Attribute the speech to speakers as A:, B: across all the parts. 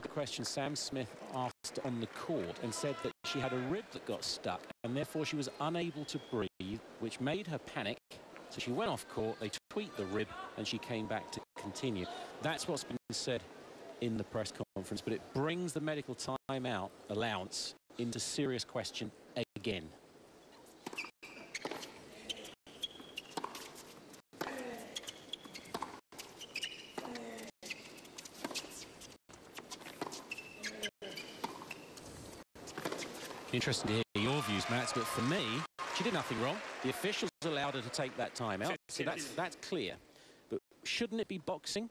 A: the question Sam Smith asked on the court and said that she had a rib that got stuck and therefore she was unable to breathe, which made her panic. So she went off court, they tweaked the rib, and she came back to continue. That's what's been said in the press conference, but it brings the medical timeout allowance into serious question again. Interesting to hear your views, Matt, but for me, she did nothing wrong. The officials allowed her to take that time out, so that's clear. But shouldn't it be boxing?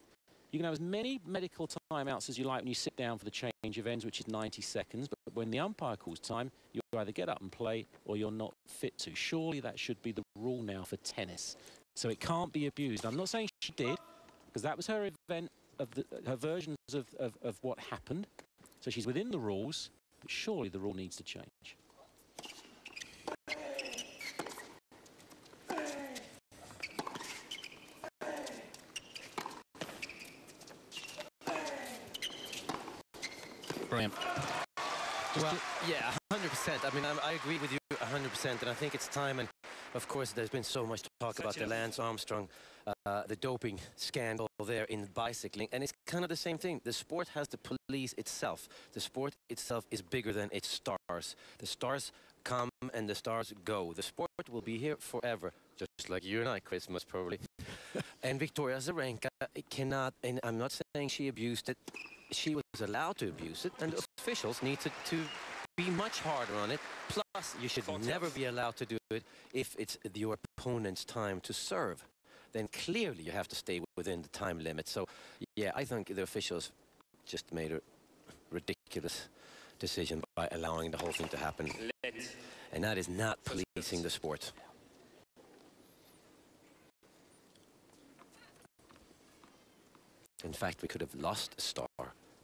A: You can have as many medical timeouts as you like when you sit down for the change of ends, which is 90 seconds. But when the umpire calls time, you either get up and play or you're not fit to. Surely that should be the rule now for tennis. So it can't be abused. I'm not saying she did, because that was her event, her versions of what happened. So she's within the rules. But surely the rule needs to change. Brilliant.
B: Well, yeah, 100%. I mean, I agree with you 100%, and I think it's time. And of course, there's been so much talk about the Lance Armstrong, the doping scandal there in bicycling, and it's kind of the same thing. The sport has to police itself. The sport itself is bigger than its stars. The stars come and the stars go. The sport will be here forever, just like you and I, Chris, most probably. And Victoria Azarenka cannot, and I'm not saying she abused it. She was allowed to abuse it, and officials need to be much harder on it. Plus, you should never be allowed to do it if it's your opponent's time to serve. Then clearly you have to stay within the time limit. So, yeah, I think the officials just made a ridiculous decision by allowing the whole thing to happen. And that is not policing the sport. In fact, we could have lost a star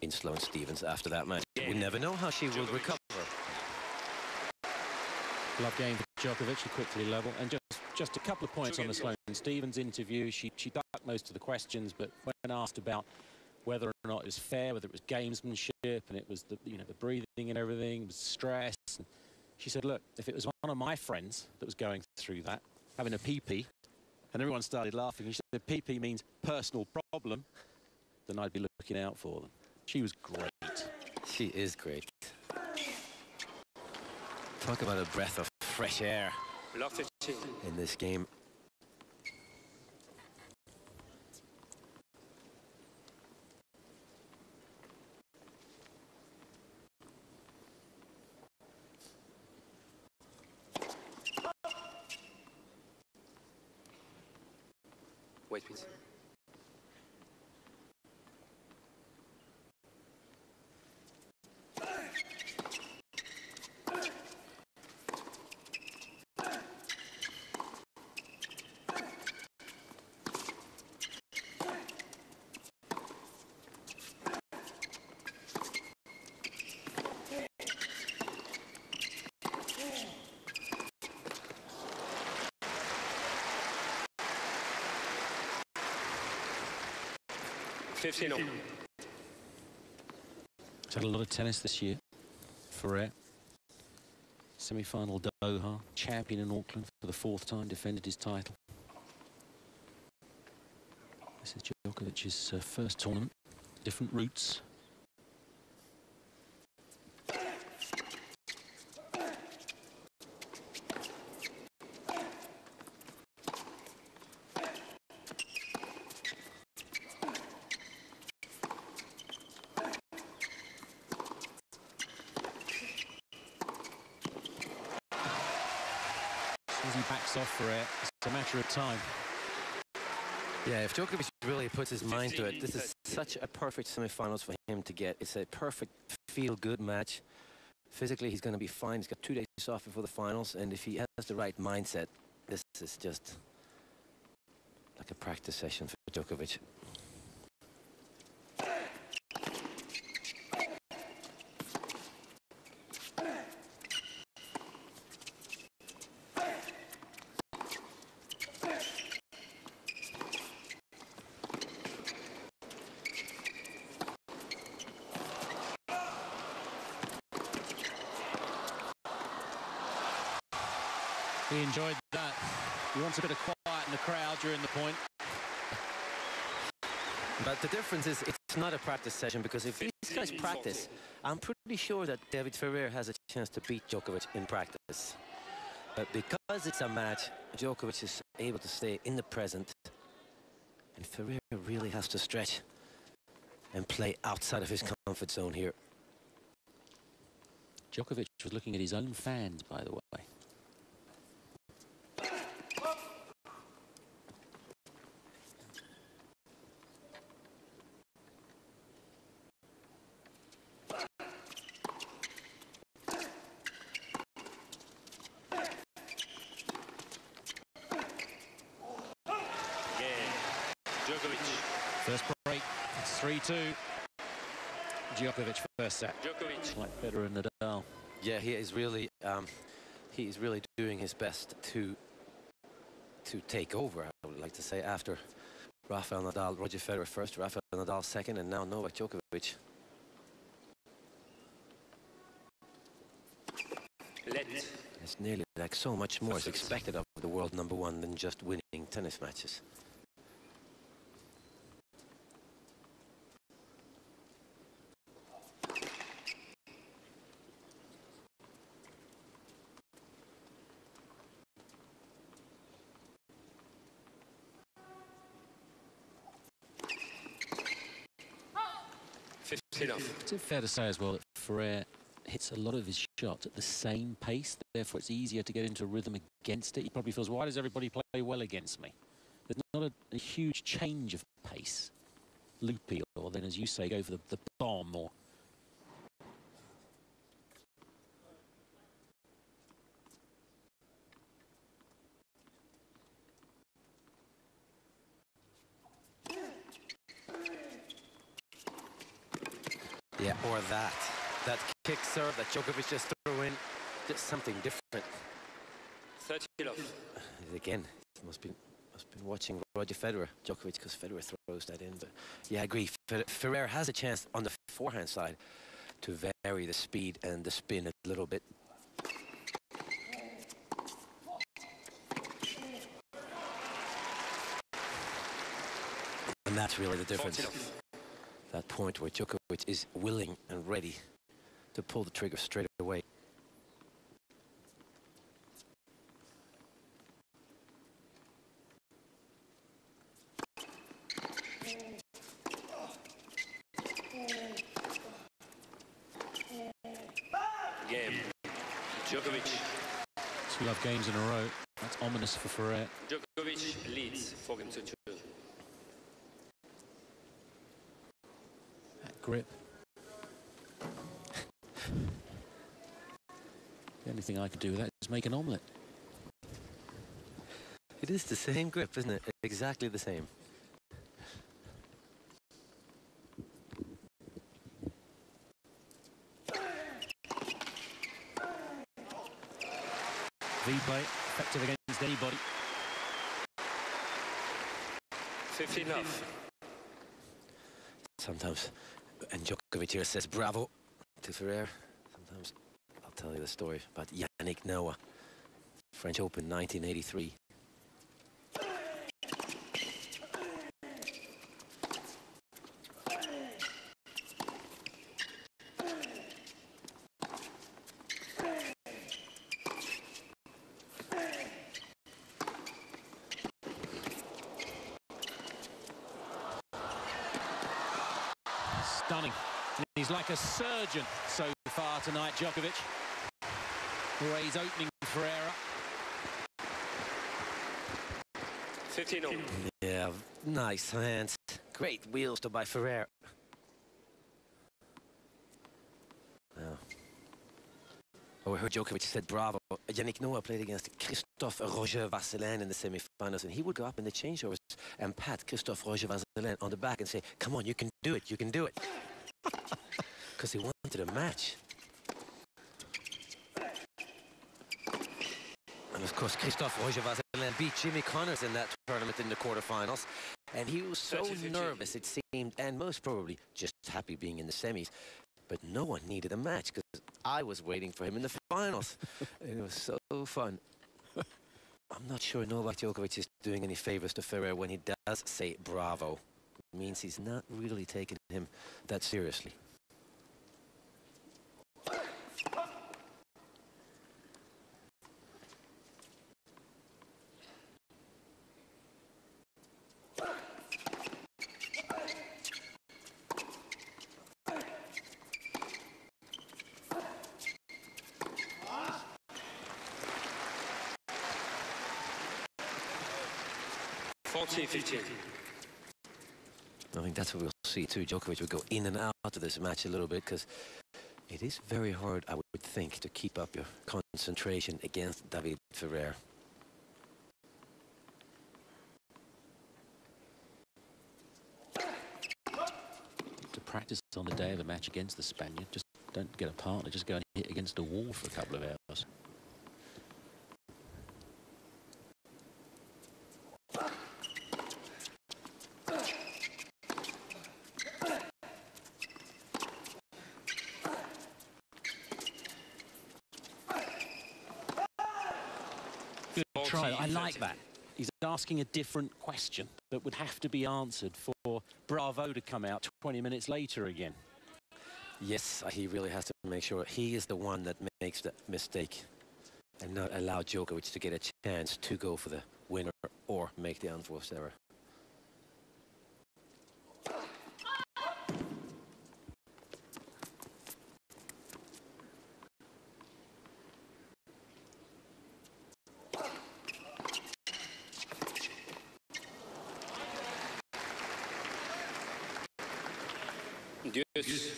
B: in Sloane Stephens after that match. We never know how she will recover.
A: Love game for Djokovic, she quickly level. And just a couple of points on the Sloane Stephens interview. She ducked most of the questions, but when asked about whether or not it was fair, whether it was gamesmanship, and it was the the breathing and everything, it was stress. And she said, look, if it was one of my friends that was going through that, having a PP, and everyone started laughing, she said PP means personal problem, then I'd be looking out for them. She was great.
B: She is great. Talk about a breath of fresh air in this game.
C: Wait, please.
A: She's had a lot of tennis this year. Ferrer, semi-final Doha, champion in Auckland for the 4th time, defended his title. This is Djokovic's first tournament, different routes. As he backs off for it, it's a matter of time.
B: Yeah, if Djokovic really puts his mind to it, this is such a perfect semi-finals for him to get. It's a perfect feel-good match. Physically, he's going to be fine. He's got 2 days off before the finals, and if he has the right mindset, this is just like a practice session for Djokovic.
A: He enjoyed that. He wants a bit of quiet in the crowd during the point.
B: But the difference is it's not a practice session, because if these guys practice, I'm pretty sure that David Ferrer has a chance to beat Djokovic in practice. But because it's a match, Djokovic is able to stay in the present, and Ferrer really has to stretch and play outside of his comfort zone here.
A: Djokovic was looking at his own fans, by the way. First break, it's 3-2. Djokovic first set. Djokovic. Like Federer and Nadal.
B: Yeah, he is really doing his best to take over, I would like to say, after Rafael Nadal, Roger Federer first, Rafael Nadal second, and now Novak Djokovic. It's nearly like so much more is expected of the world #1 than just winning tennis matches.
A: It's fair to say as well that Ferrer hits a lot of his shots at the same pace, therefore it's easier to get into rhythm against it. He probably feels, why does everybody play well against me? There's not a huge change of pace, loopy, or then, as you say, go for the bomb. Or
B: yeah, or that kick serve that Djokovic just threw in, just something different.
C: 30 love.
B: Again, must been watching Roger Federer, Djokovic, because Federer throws that in. But yeah, I agree. Ferrer has a chance on the forehand side to vary the speed and the spin a little bit. And that's really the difference. That point where Djokovic is willing and ready to pull the trigger straight away.
C: Game. Djokovic.
A: 2 love games in a row. That's ominous for Ferrer.
C: Djokovic leads 4-2.
A: That grip. The only thing I could do with that is make an omelette.
B: It is the same grip, isn't it? Exactly the same.
A: V-play, effective against anybody.
C: 15 love.
B: Sometimes, and Djokovic here says bravo to Ferrer. Sometimes I'll tell you the story about Yannick Noah, French Open 1983.
A: Stunning. He's like a surgeon so far tonight, Djokovic. The way he's opening Ferrer up.
C: 15 all.
B: Yeah, nice hands. Great wheels to by Ferrer. Now, we heard Djokovic said bravo. Yannick Noah played against Christophe Roger Vasselin in the semi-finals, and he would go up in the changeovers and pat Christophe Roger Vasselin on the back and say, come on, you can do it, you can do it. Because he wanted a match. And of course, Christophe Roger Vasselin beat Jimmy Connors in that tournament in the quarterfinals. And he was so nervous, it seemed, and most probably just happy being in the semis. But no one needed a match, because I was waiting for him in the finals. It was so fun. I'm not sure Novak Djokovic is doing any favors to Ferrer when he does say bravo. It means he's not really taking him that seriously. I think that's what we'll see too. Djokovic will go in and out of this match a little bit because it is very hard, I would think, to keep up your concentration against David Ferrer.
A: To practice on the day of a match against the Spaniard, just don't get a partner, just go and hit against a wall for a couple of hours. Good try. I like that. He's asking a different question that would have to be answered for Bravo to come out 20 minutes later again.
B: Yes, he really has to make sure he is the one that makes the mistake and not allow Djokovic to get a chance to go for the winner or make the unforced error.
C: Deuce.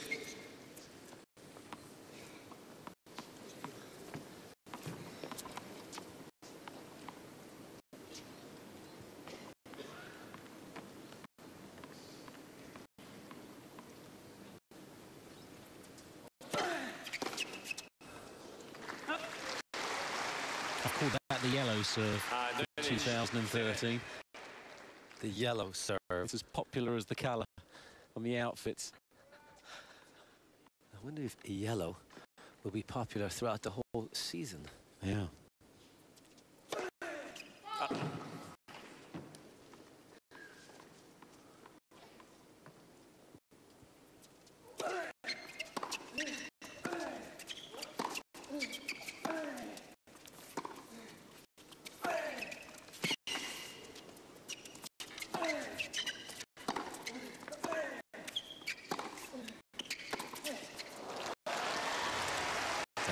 A: I've called that the yellow serve 2013.
B: The yellow serve.
A: It's as popular as the colour on the outfits.
B: I wonder if yellow will be popular throughout the whole season.
A: Yeah.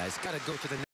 B: It's got to go to the